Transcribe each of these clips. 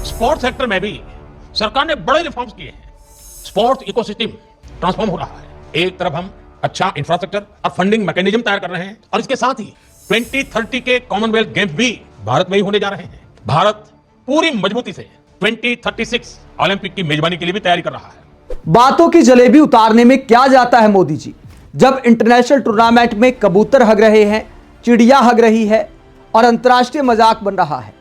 Sports sector में भी सरकार ने बड़े रिफॉर्म्स किए हैं। स्पोर्ट्स इकोसिस्टम ट्रांसफॉर्म हो रहा है। एक तरफ हम अच्छा इंफ्रास्ट्रक्चर और फंडिंग मैकेनिज्म तैयार कर रहे हैं और इसके साथ ही 2030 के कॉमनवेल्थ गेम्स भी भारत में ही होने जा रहे हैं। भारत पूरी मजबूती से 2036 ओलंपिक की मेजबानी के लिए भी तैयारी कर रहा है। बातों की जलेबी उतारने में क्या जाता है मोदी जी, जब इंटरनेशनल टूर्नामेंट में कबूतर हग रहे हैं, चिड़िया हग रही है और अंतर्राष्ट्रीय मजाक बन रहा है।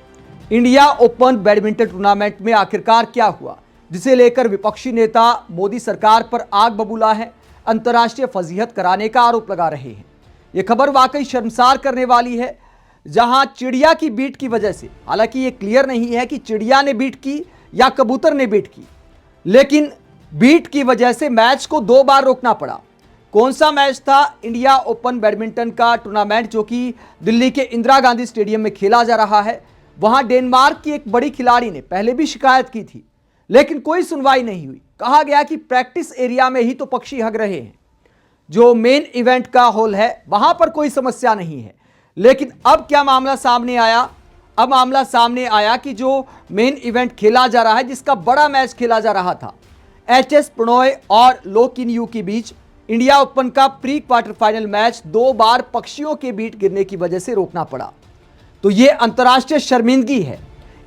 इंडिया ओपन बैडमिंटन टूर्नामेंट में आखिरकार क्या हुआ, जिसे लेकर विपक्षी नेता मोदी सरकार पर आग बबूला है, अंतर्राष्ट्रीय फजीहत कराने का आरोप लगा रहे हैं। यह खबर वाकई शर्मसार करने वाली है, जहां चिड़िया की बीट की वजह से, हालांकि ये क्लियर नहीं है कि चिड़िया ने बीट की या कबूतर ने बीट की, लेकिन बीट की वजह से मैच को 2 बार रोकना पड़ा। कौन सा मैच था? इंडिया ओपन बैडमिंटन का टूर्नामेंट जो कि दिल्ली के इंदिरा गांधी स्टेडियम में खेला जा रहा है। वहां डेनमार्क की एक बड़ी खिलाड़ी ने पहले भी शिकायत की थी, लेकिन कोई सुनवाई नहीं हुई। कहा गया कि प्रैक्टिस एरिया में ही तो पक्षी हग रहे हैं, जो मेन इवेंट का हॉल है वहां पर कोई समस्या नहीं है। लेकिन अब क्या मामला सामने आया? अब मामला सामने आया कि जो मेन इवेंट खेला जा रहा है, जिसका बड़ा मैच खेला जा रहा था, एचएस प्रणॉय और लो किन यू के बीच, इंडिया ओपन का प्री क्वार्टर फाइनल मैच 2 बार पक्षियों के बीट गिरने की वजह से रोकना पड़ा। तो ये अंतर्राष्ट्रीय शर्मिंदगी है।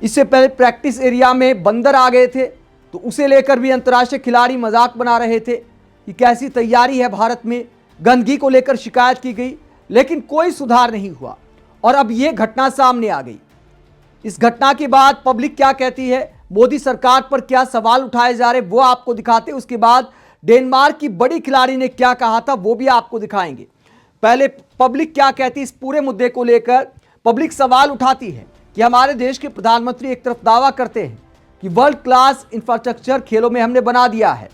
इससे पहले प्रैक्टिस एरिया में बंदर आ गए थे, तो उसे लेकर भी अंतर्राष्ट्रीय खिलाड़ी मजाक बना रहे थे कि कैसी तैयारी है भारत में। गंदगी को लेकर शिकायत की गई, लेकिन कोई सुधार नहीं हुआ और अब ये घटना सामने आ गई। इस घटना के बाद पब्लिक क्या कहती है, मोदी सरकार पर क्या सवाल उठाए जा रहे, वो आपको दिखाते। उसके बाद डेनमार्क की बड़ी खिलाड़ी ने क्या कहा था, वो भी आपको दिखाएंगे। पहले पब्लिक क्या कहती है इस पूरे मुद्दे को लेकर। पब्लिक सवाल उठाती है कि हमारे देश के प्रधानमंत्री एक तरफ दावा करते हैं कि वर्ल्ड क्लास इंफ्रास्ट्रक्चर खेलों में हमने बना दिया है,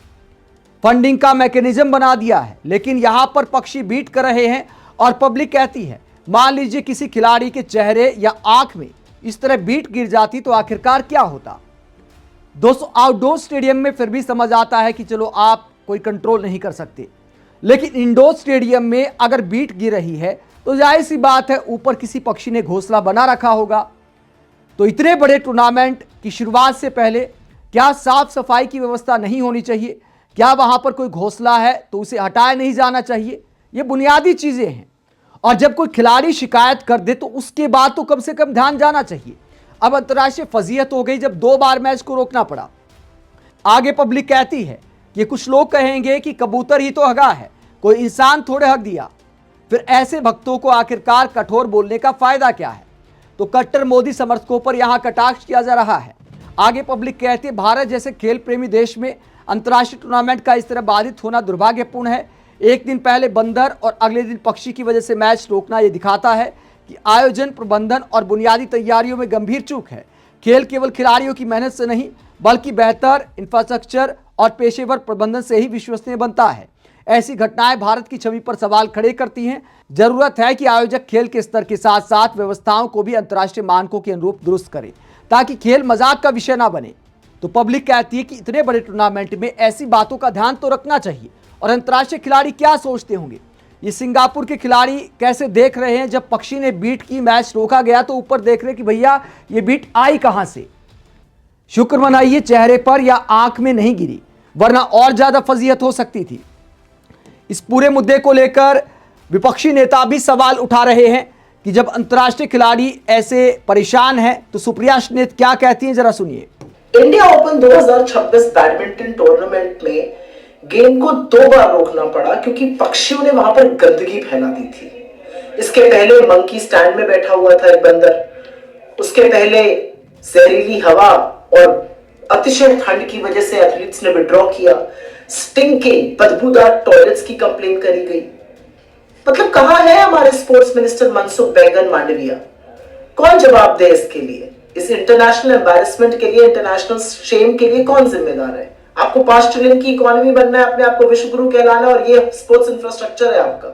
फंडिंग का मैकेनिज्म बना दिया है, लेकिन यहां पर पक्षी बीट कर रहे हैं। और पब्लिक कहती है, मान लीजिए किसी खिलाड़ी के चेहरे या आंख में इस तरह बीट गिर जाती तो आखिरकार क्या होता। दोस्तों, आउटडोर स्टेडियम में फिर भी समझ आता है कि चलो आप कोई कंट्रोल नहीं कर सकते, लेकिन इंडोर स्टेडियम में अगर बीट गिर रही है तो जाहिर सी बात है ऊपर किसी पक्षी ने घोंसला बना रखा होगा। तो इतने बड़े टूर्नामेंट की शुरुआत से पहले क्या साफ सफाई की व्यवस्था नहीं होनी चाहिए? क्या वहां पर कोई घोंसला है तो उसे हटाया नहीं जाना चाहिए? ये बुनियादी चीजें हैं। और जब कोई खिलाड़ी शिकायत कर दे तो उसके बाद तो कम से कम ध्यान जाना चाहिए। अब अंतर्राष्ट्रीय फजीहत हो गई जब 2 बार मैच को रोकना पड़ा। आगे पब्लिक कहती है कि कुछ लोग कहेंगे कि कबूतर ही तो हगा है, कोई इंसान थोड़े हक दिया। फिर ऐसे भक्तों को आखिरकार कठोर बोलने का फायदा क्या है? तो कट्टर मोदी समर्थकों पर यहां कटाक्ष किया जा रहा है। आगे पब्लिक कहती है, भारत जैसे खेल प्रेमी देश में अंतर्राष्ट्रीय टूर्नामेंट का इस तरह बाधित होना दुर्भाग्यपूर्ण है। एक दिन पहले बंदर और अगले दिन पक्षी की वजह से मैच रोकना यह दिखाता है कि आयोजन, प्रबंधन और बुनियादी तैयारियों में गंभीर चूक है। खेल केवल खिलाड़ियों की मेहनत से नहीं, बल्कि बेहतर इंफ्रास्ट्रक्चर और पेशेवर प्रबंधन से ही विश्वसनीय बनता है। ऐसी घटनाएं भारत की छवि पर सवाल खड़े करती हैं। जरूरत है कि आयोजक खेल के स्तर के साथ साथ व्यवस्थाओं को भी अंतर्राष्ट्रीय मानकों के अनुरूप दुरुस्त करें, ताकि खेल मजाक का विषय ना बने। तो पब्लिक कहती है कि इतने बड़े टूर्नामेंट में ऐसी बातों का ध्यान तो रखना चाहिए। और अंतर्राष्ट्रीय खिलाड़ी क्या सोचते होंगे, ये सिंगापुर के खिलाड़ी कैसे देख रहे हैं? जब पक्षी ने बीट की, मैच रोका गया, तो ऊपर देख रहे कि भैया ये बीट आई कहां से। शुक्र मनाइए चेहरे पर या आंख में नहीं गिरी, वरना और ज्यादा फजीहत हो सकती थी। इस पूरे मुद्दे को लेकर विपक्षी नेता भी सवाल उठा रहे हैं कि जब अंतर्राष्ट्रीय खिलाड़ी ऐसे परेशान हैं तो सुप्रिया श्रीनेत क्या कहती हैं, जरा सुनिए। इंडिया ओपन 2026 बैडमिंटन टूर्नामेंट में गेम को 2 बार रोकना पड़ा क्योंकि पक्षियों ने वहां पर गंदगी फैला दी थी। इसके पहले मंकी स्टैंड में बैठा हुआ था एक बंदर, उसके पहले जहरीली हवा और अतिशय ठंड की वजह से एथलीट्स ने विड्रॉ किया, स्टिंकिंग बदबूदार टॉयलेट्स की कंप्लेंट करी गई। मतलब कहां है हमारे स्पोर्ट्स मिनिस्टर मनसुख बैगन मांडविया? कौन जवाब दे इसके लिए? इस इंटरनेशनल एम्बैरेसमेंट के लिए, इंटरनेशनल शेम के लिए कौन जिम्मेदार है? आपको 5 ट्रिलियन की इकोनॉमी बनना है, अपने आप को विश्व गुरु कहलाना, और ये स्पोर्ट्स इंफ्रास्ट्रक्चर है आपका।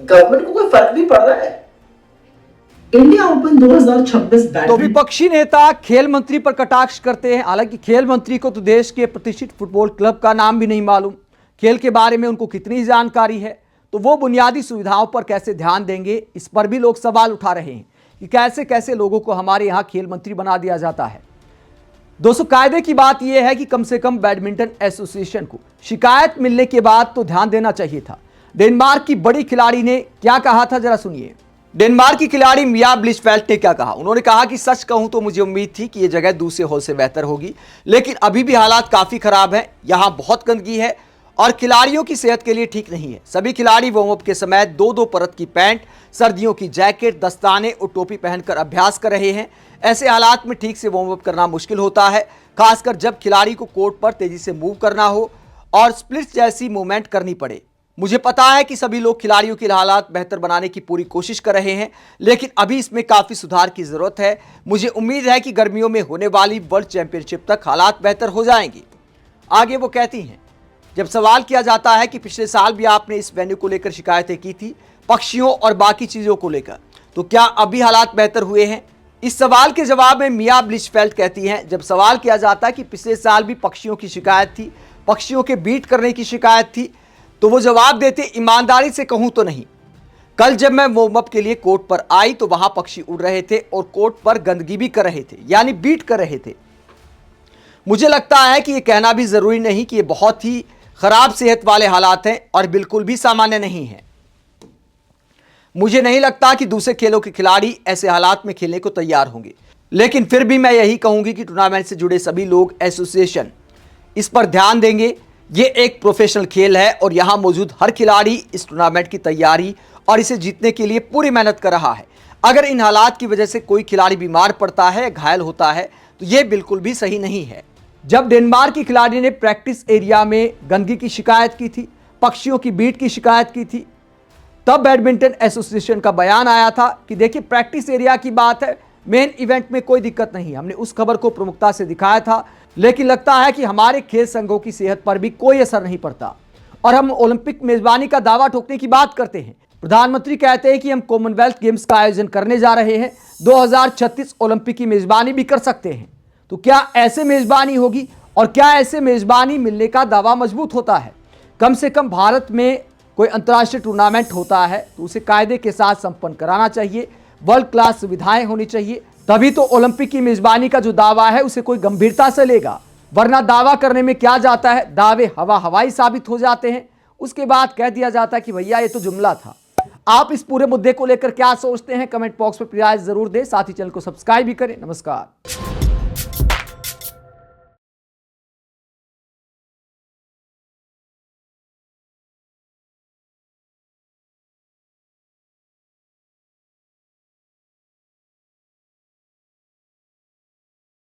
गवर्नमेंट को कोई फर्क भी पड़ रहा है? इंडिया ओपन 2026 तो विपक्षी नेता खेल मंत्री पर कटाक्ष करते हैं। हालांकि खेल मंत्री को तो देश के प्रतिष्ठित फुटबॉल क्लब का नाम भी नहीं मालूम, खेल के बारे में उनको कितनी जानकारी है, तो वो बुनियादी सुविधाओं पर कैसे ध्यान देंगे, इस पर भी लोग सवाल उठा रहे हैं कि कैसे कैसे लोगों को हमारे यहाँ खेल मंत्री बना दिया जाता है। दोस्तों कायदे की बात यह है कि कम से कम बैडमिंटन एसोसिएशन को शिकायत मिलने के बाद तो ध्यान देना चाहिए था। डेनमार्क की बड़ी खिलाड़ी ने क्या कहा था, जरा सुनिए। डेनमार्क की खिलाड़ी मिया ब्लिचफेल्ट ने क्या कहा। उन्होंने कहा कि सच कहूं तो मुझे उम्मीद थी कि यह जगह दूसरे हॉल से बेहतर होगी, लेकिन अभी भी हालात काफी खराब हैं। यहां बहुत गंदगी है और खिलाड़ियों की सेहत के लिए ठीक नहीं है। सभी खिलाड़ी वार्म अप के समय दो दो परत की पैंट, सर्दियों की जैकेट, दस्ताने और टोपी पहनकर अभ्यास कर रहे हैं। ऐसे हालात में ठीक से वार्म अप करना मुश्किल होता है, खासकर जब खिलाड़ी को कोर्ट पर तेजी से मूव करना हो और स्प्लिट्स जैसी मूवमेंट करनी पड़े। मुझे पता है कि सभी लोग खिलाड़ियों के हालात बेहतर बनाने की पूरी कोशिश कर रहे हैं, लेकिन अभी इसमें काफी सुधार की जरूरत है। मुझे उम्मीद है कि गर्मियों में होने वाली वर्ल्ड चैंपियनशिप तक हालात बेहतर हो जाएंगे। आगे वो कहती हैं, जब सवाल किया जाता है कि पिछले साल भी आपने इस वेन्यू को लेकर शिकायतें की थी, पक्षियों और बाकी चीजों को लेकर, तो क्या अभी हालात बेहतर हुए हैं? इस सवाल के जवाब में मिया ब्लिचफेल्ट कहती हैं, जब सवाल किया जाता है कि पिछले साल भी पक्षियों की शिकायत थी, पक्षियों के बीट करने की शिकायत थी, तो वो जवाब देते, ईमानदारी से कहूं तो नहीं। कल जब मैं वार्म अप के लिए कोर्ट पर आई तो वहां पक्षी उड़ रहे थे और कोर्ट पर गंदगी भी कर रहे थे, यानी बीट कर रहे थे। मुझे लगता है कि यह कहना भी जरूरी नहीं कि ये बहुत ही खराब सेहत वाले हालात हैं और बिल्कुल भी सामान्य नहीं है। मुझे नहीं लगता कि दूसरे खेलों के खिलाड़ी ऐसे हालात में खेलने को तैयार होंगे, लेकिन फिर भी मैं यही कहूंगी कि टूर्नामेंट से जुड़े सभी लोग, एसोसिएशन इस पर ध्यान देंगे। ये एक प्रोफेशनल खेल है और यहां मौजूद हर खिलाड़ी इस टूर्नामेंट की तैयारी और इसे जीतने के लिए पूरी मेहनत कर रहा है। अगर इन हालात की वजह से कोई खिलाड़ी बीमार पड़ता है, घायल होता है, तो यह बिल्कुल भी सही नहीं है। जब डेनमार्क की खिलाड़ी ने प्रैक्टिस एरिया में गंदगी की शिकायत की थी, पक्षियों की बीट की शिकायत की थी, तब बैडमिंटन एसोसिएशन का बयान आया था कि देखिए प्रैक्टिस एरिया की बात है, मेन इवेंट में कोई दिक्कत नहीं। हमने उस खबर को प्रमुखता से दिखाया था, लेकिन लगता है कि हमारे खेल संघों की सेहत पर भी कोई असर नहीं पड़ता और हम ओलंपिक मेजबानी का दावा ठोकने की बात करते हैं। प्रधानमंत्री कहते हैं कि हम कॉमनवेल्थ गेम्स का आयोजन करने जा रहे हैं, 2036 ओलंपिक की मेजबानी भी कर सकते हैं। तो क्या ऐसे मेजबानी होगी और क्या ऐसे मेजबानी मिलने का दावा मजबूत होता है? कम से कम भारत में कोई अंतर्राष्ट्रीय टूर्नामेंट होता है तो उसे कायदे के साथ संपन्न कराना चाहिए, वर्ल्ड क्लास सुविधाएं होनी चाहिए, तभी तो ओलंपिक की मेजबानी का जो दावा है उसे कोई गंभीरता से लेगा। वरना दावा करने में क्या जाता है, दावे हवाई साबित हो जाते हैं, उसके बाद कह दिया जाता है कि भैया ये तो जुमला था। आप इस पूरे मुद्दे को लेकर क्या सोचते हैं, कमेंट बॉक्स में राय जरूर दें, साथ ही चैनल को सब्सक्राइब भी करें। नमस्कार।